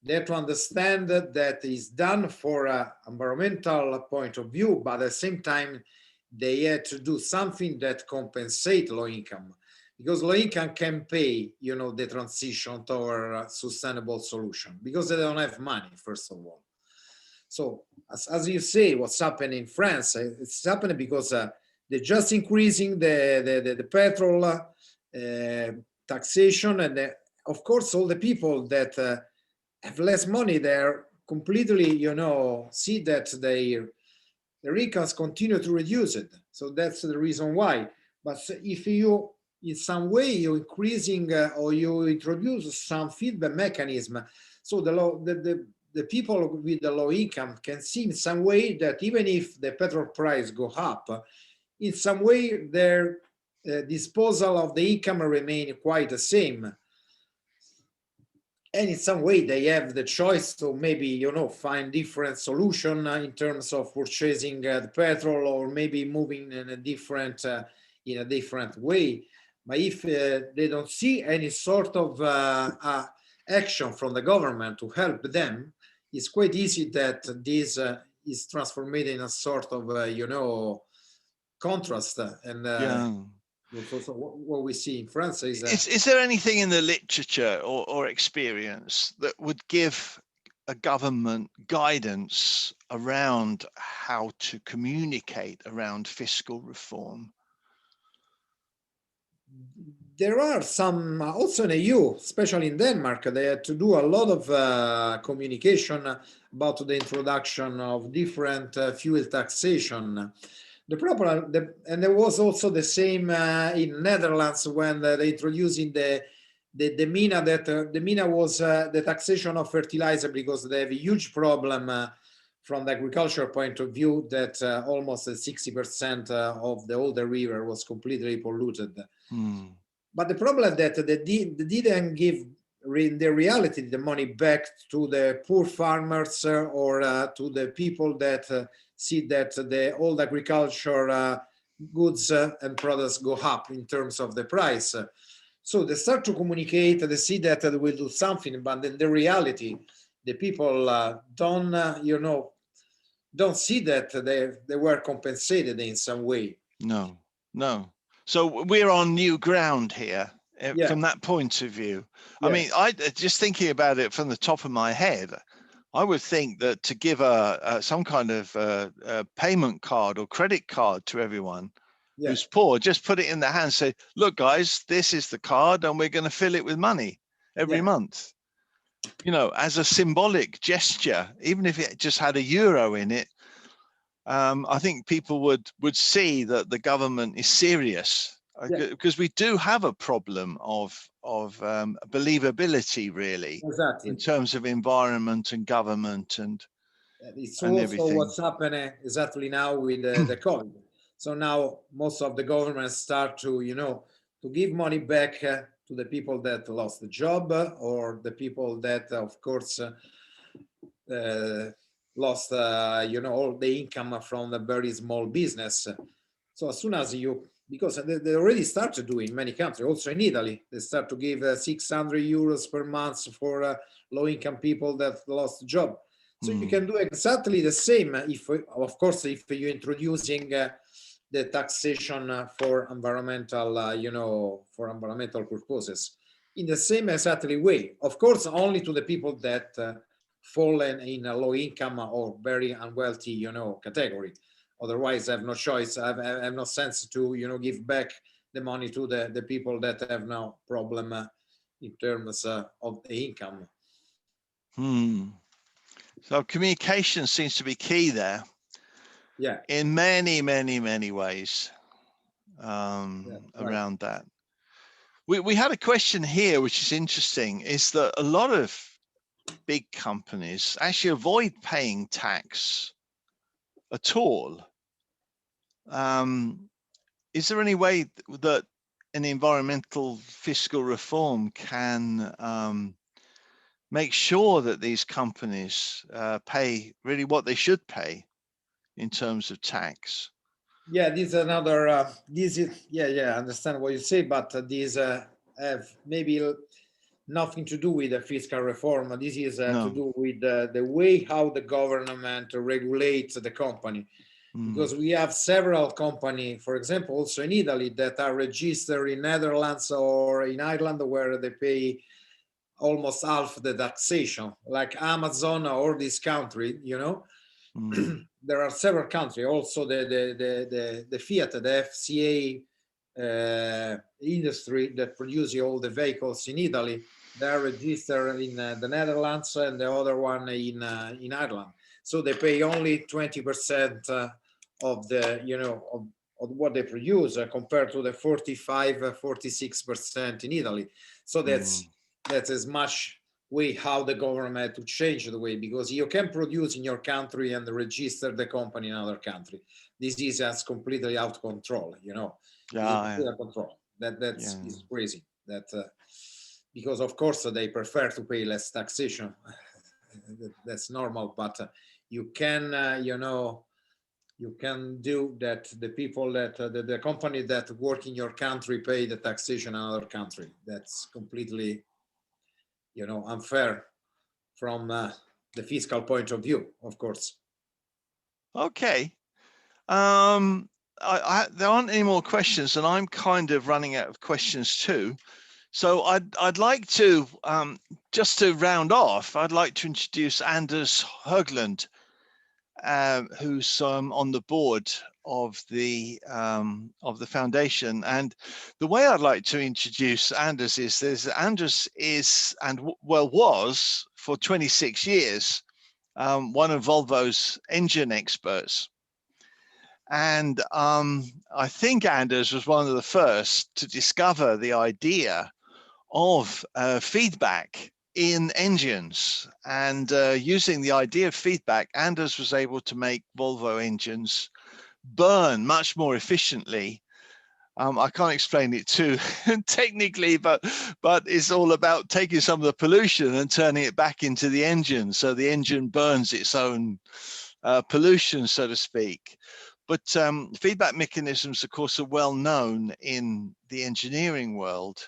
they have to understand that is done for an environmental point of view, but at the same time, they had to do something that compensate low income, because low income can pay, you know, the transition toward a sustainable solution because they don't have money, first of all. So as you say, what's happening in France, it's happening because they're just increasing the petrol taxation, and of course, all the people that have less money, they're completely, you know, see that their incomes continue to reduce it. So that's the reason why. But if you, in some way, you're increasing or you introduce some feedback mechanism, so the people with the low income can see in some way that even if the petrol price go up, in some way their disposal of the income remain quite the same. And in some way they have the choice to maybe, you know, find different solution in terms of purchasing the petrol, or maybe moving in a different way. But if they don't see any sort of action from the government to help them, it's quite easy that this is transformed in a sort of, you know, contrast. And Yeah. so what we see in France is... Is there anything in the literature or experience that would give a government guidance around how to communicate around fiscal reform? There are some, also in the EU, especially in Denmark, they had to do a lot of communication about the introduction of different fuel taxation. The problem, and there was also the same in Netherlands when they introducing the mina, that the mina was the taxation of fertilizer, because they have a huge problem from the agricultural point of view, that almost 60% of the older river was completely polluted. But the problem that they didn't give in the reality the money back to the poor farmers or to the people that see that the old agriculture goods and products go up in terms of the price. So they start to communicate, they see that they will do something, but in the reality, the people don't, you know, don't see that they were compensated in some way. No, no. So we're on new ground here from that point of view. I mean, I just thinking about it from the top of my head, I would think that to give some kind of a payment card or credit card to everyone who's poor, just put it in their hands, say, look, guys, this is the card and we're going to fill it with money every month. You know, as a symbolic gesture, even if it just had €1 in it, I think people would see that the government is serious, because we do have a problem of believability, really, in terms of environment and government and it's also everything. What's happening exactly now with the COVID. So now most of the governments start to, you know, to give money back to the people that lost the job, or the people that, of course, lost, you know, all the income from the very small business. So as soon as you, because they already started doing in many countries, also in Italy, they start to give €600 per month for low-income people that lost the job. So you can do exactly the same if, of course, if you're introducing the taxation for environmental, you know, for environmental purposes, in the same exactly way. Of course, only to the people that fall in a low income or very unwealthy, you know, category. Otherwise, I have no choice. I have no sense to, you know, give back the money to the people that have no problem in terms of the income. So communication seems to be key there. Yeah. In many, many, many ways around that. We had a question here, which is interesting, is that a lot of big companies actually avoid paying tax at all. Is there any way that an environmental fiscal reform can make sure that these companies pay really what they should pay in terms of tax? Yeah, this is another, this is, I understand what you say, but these have maybe nothing to do with the fiscal reform. This is to do with the way how the government regulates the company. Because we have several companies, for example, also in Italy, that are registered in Netherlands or in Ireland, where they pay almost half the taxation, like Amazon or this country, you know. There are several countries, also the Fiat, the FCA industry that produces all the vehicles in Italy, they are registered in the Netherlands, and the other one in Ireland. So they pay only 20% of the, you know, of what they produce compared to the 45-46% in Italy. So that's as much way how the government to change the way, because you can produce in your country and register the company in another country. This is as completely out of control, you know. Control. Is crazy. That because of course they prefer to pay less taxation. That's normal, but you can, you know, you can do that. The people that the company that work in your country pay the taxation in another country. That's completely unfair from the fiscal point of view, of course. Okay. There aren't any more questions, and I'm kind of running out of questions too. So I'd like to, just to round off, I'd like to introduce Anders Hogland, who's on the board of the foundation. And the way I'd like to introduce Anders is Anders is, and was for 26 years, one of Volvo's engine experts. And I think Anders was one of the first to discover the idea of feedback in engines. And using the idea of feedback, Anders was able to make Volvo engines burn much more efficiently. I can't explain it too technically, but it's all about taking some of the pollution and turning it back into the engine, so the engine burns its own pollution, so to speak. But feedback mechanisms, of course, are well known in the engineering world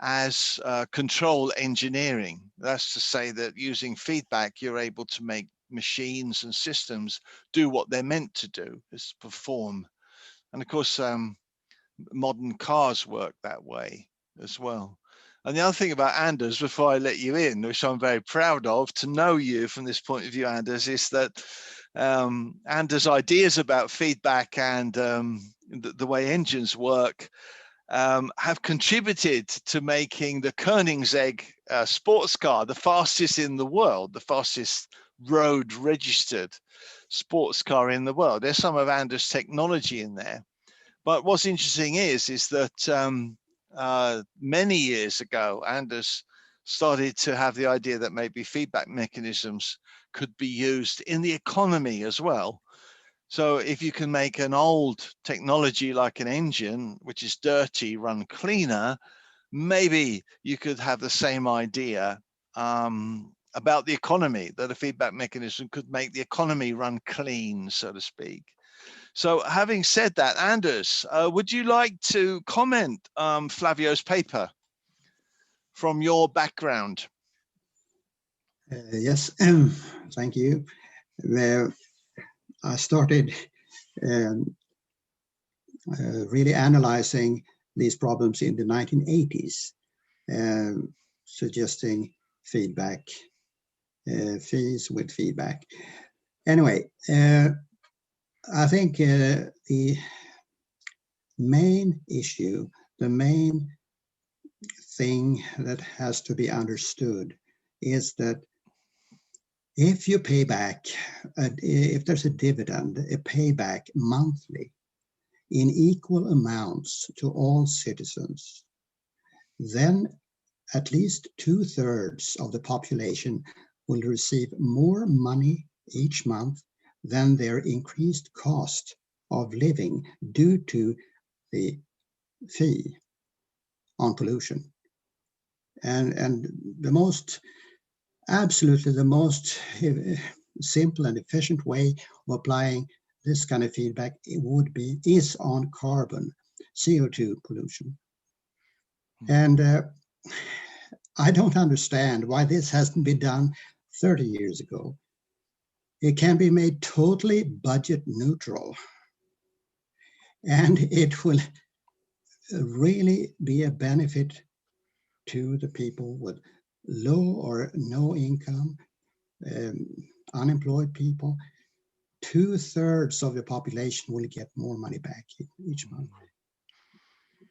as control engineering. That's to say that using feedback, you're able to make machines and systems do what they're meant to do, is perform. And of course, modern cars work that way as well. And the other thing about Anders, before I let you in, which I'm very proud of to know you from this point of view, Anders, is that Anders' ideas about feedback and the way engines work have contributed to making the Koenigsegg sports car the fastest in the world, the fastest road registered sports car in the world. There's some of Anders' technology in there. But what's interesting is that many years ago, Anders started to have the idea that maybe feedback mechanisms could be used in the economy as well. So if you can make an old technology like an engine, which is dirty, run cleaner, maybe you could have the same idea about the economy, that a feedback mechanism could make the economy run clean, so to speak. So having said that, Anders, would you like to comment Flavio's paper from your background? Yes, thank you. I started really analyzing these problems in the 1980s, suggesting feedback, fees with feedback. Anyway, I think the main issue, the main thing that has to be understood is that if you pay back, if there's a dividend, a payback monthly in equal amounts to all citizens, then at least 2/3 of the population will receive more money each month than their increased cost of living due to the fee on pollution. And the most, absolutely the most simple and efficient way of applying this kind of feedback is on carbon, CO2 pollution. And I don't understand why this hasn't been done 30 years ago. It can be made totally budget neutral, and it will really be a benefit to the people with low or no income, unemployed people. 2/3 of the population will get more money back each month.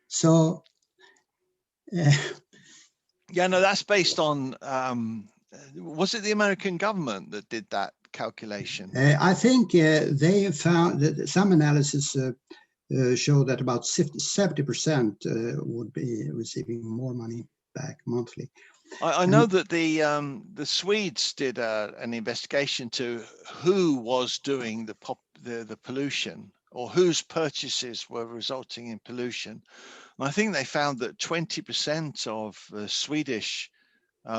So yeah, no, that's based on was it the American government that did that calculation? I think they found that some analysis show that about 70% would be receiving more money back monthly. I know that the Swedes did an investigation to who was doing the pollution, or whose purchases were resulting in pollution. And I think they found that 20% of the Swedish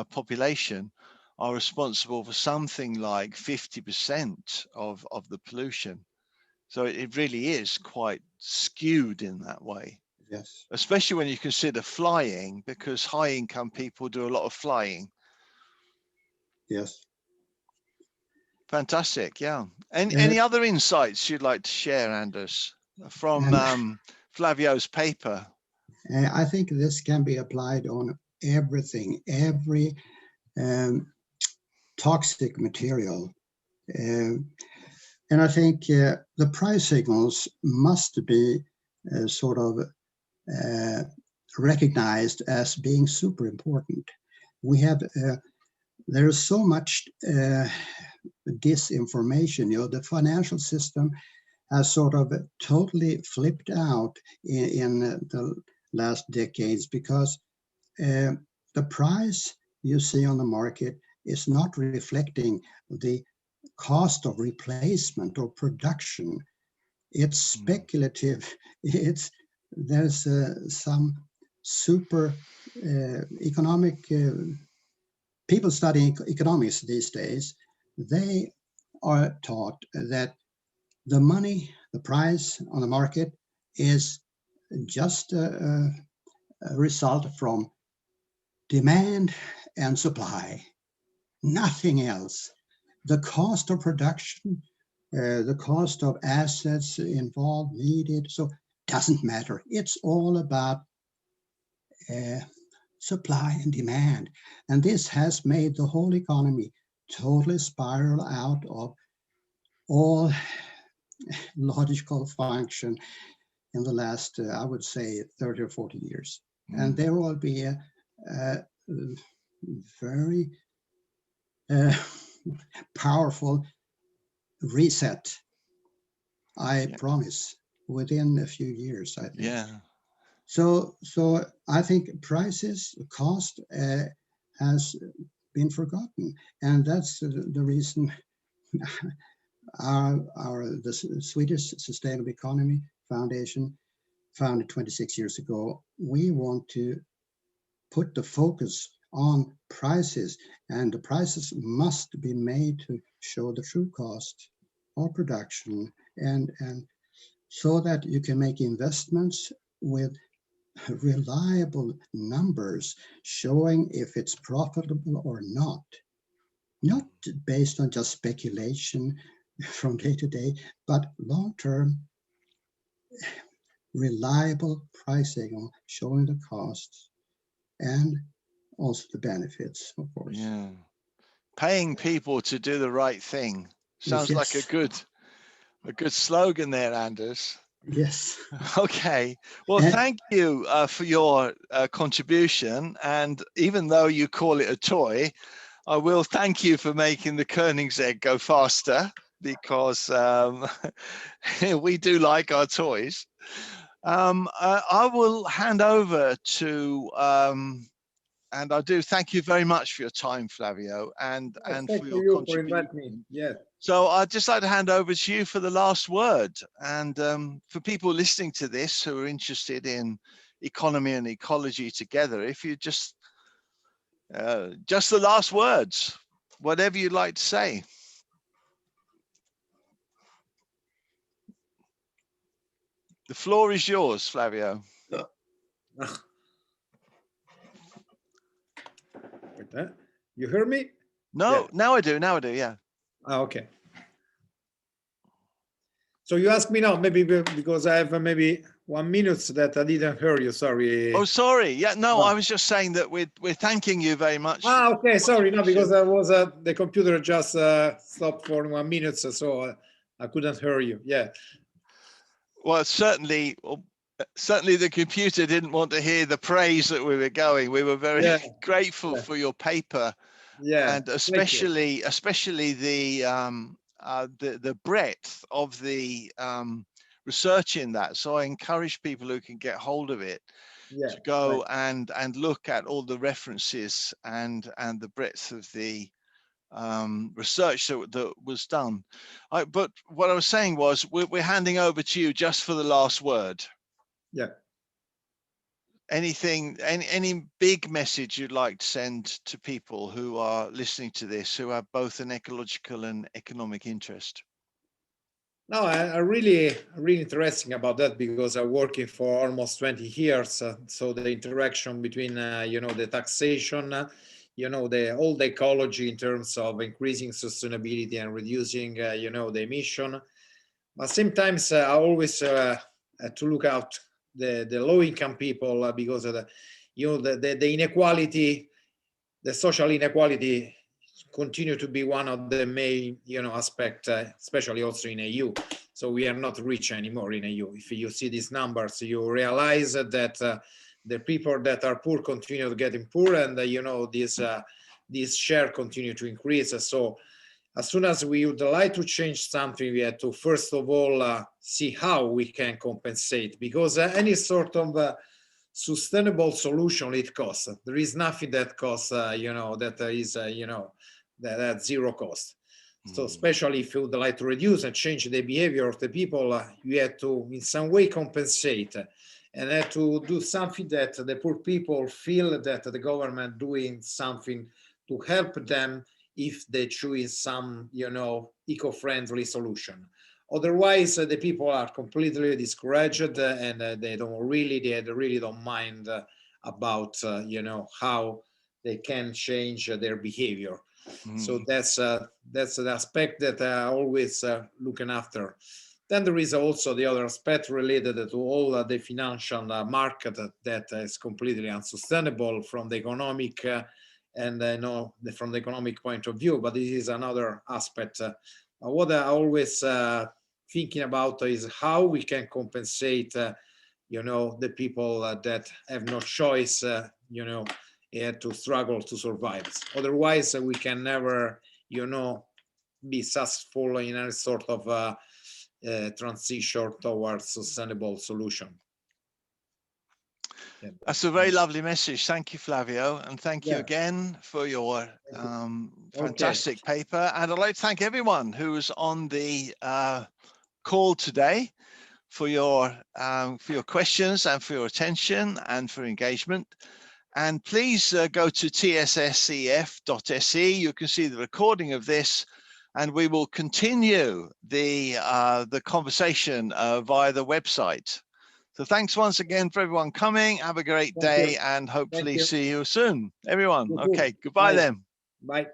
population are responsible for something like 50% of the pollution. So it really is quite skewed in that way. Yes. Especially when you consider flying, because high income people do a lot of flying. Yes. Fantastic. Yeah. Any other insights you'd like to share, Anders, from Flavio's paper? I think this can be applied on everything, every toxic material. And I think the price signals must be sort of recognized as being super important. We have there is so much disinformation. The financial system has sort of totally flipped out in the last decades, because the price you see on the market is not reflecting the cost of replacement or production. It's speculative. There's some super economic people studying economics these days. They are taught that the money, the price on the market is just a result from demand and supply, nothing else. The cost of production, the cost of assets involved, needed, so doesn't matter. It's all about supply and demand. And this has made the whole economy totally spiral out of all logical function in the last, I would say, 30 or 40 years. And there will be a very powerful reset, I promise, within a few years, I think. Yeah. So I think prices, cost has been forgotten. And that's the reason the Swedish Sustainable Economy Foundation, founded 26 years ago, we want to put the focus on prices, and the prices must be made to show the true cost of production, and so that you can make investments with reliable numbers showing if it's profitable or not based on just speculation from day to day, but long-term reliable price signal showing the costs and also the benefits, of course. Yeah. Paying people to do the right thing. Sounds like a good slogan there, Anders. Yes. Okay. Well, thank you for your contribution. And even though you call it a toy, I will thank you for making the Koenigsegg go faster, because we do like our toys. I will hand over to, and I do thank you very much for your time, Flavio, and for your contribution. Yeah. So I'd just like to hand over to you for the last word. And for people listening to this who are interested in economy and ecology together, if you just the last words, whatever you'd like to say. The floor is yours, Flavio. You hear me? No, yeah. Now I do, yeah. Okay. So you ask me now, maybe because I have maybe 1 minute that I didn't hear you, sorry. Oh, sorry. Yeah, no, I was just saying that we're thanking you very much. Okay, sorry, no, because I was the computer just stopped for 1 minute, so I couldn't hear you. Yeah. Well, certainly the computer didn't want to hear the praise that we were going. We were very grateful for your paper, and especially the breadth of the research in that. So I encourage people who can get hold of it to go and look at all the references and the breadth of the research that was done. But what I was saying was we're handing over to you just for the last word. Yeah. Anything, any big message you'd like to send to people who are listening to this, who have both an ecological and economic interest? No, I really interesting about that, because I'm working for almost 20 years. So the interaction between, the taxation all the ecology in terms of increasing sustainability and reducing, the emission. But sometimes I always to look out the low-income people because of the inequality, the social inequality continue to be one of the main, aspect, especially also in EU. So we are not rich anymore in EU. If you see these numbers, you realize that the people that are poor continue getting poor, and this share continue to increase. So as soon as we would like to change something, we have to first of all see how we can compensate, because any sort of sustainable solution, it costs. There is nothing that costs, that is, that zero cost. So especially if you would like to reduce and change the behavior of the people, you have to in some way compensate, and have to do something that the poor people feel that the government doing something to help them if they choose some, eco-friendly solution. Otherwise, the people are completely discouraged, and they really don't mind about, how they can change their behavior. So that's an aspect that I always looking after. Then there is also the other aspect related to all the financial market that is completely unsustainable from the economic from the economic point of view. But this is another aspect. What I always thinking about is how we can compensate, the people that have no choice, to struggle to survive. Otherwise, we can never, be successful in any sort of transition towards sustainable solution. That's a very lovely message. Thank you, Flavio. And thank you again for your fantastic paper. And I'd like to thank everyone who was on the call today for your questions and for your attention and for engagement. And please go to tssef.se. You can see the recording of this, and we will continue the conversation via the website. So thanks once again for everyone coming. Have a great day, and hopefully see you soon, everyone. Okay, goodbye then. Bye.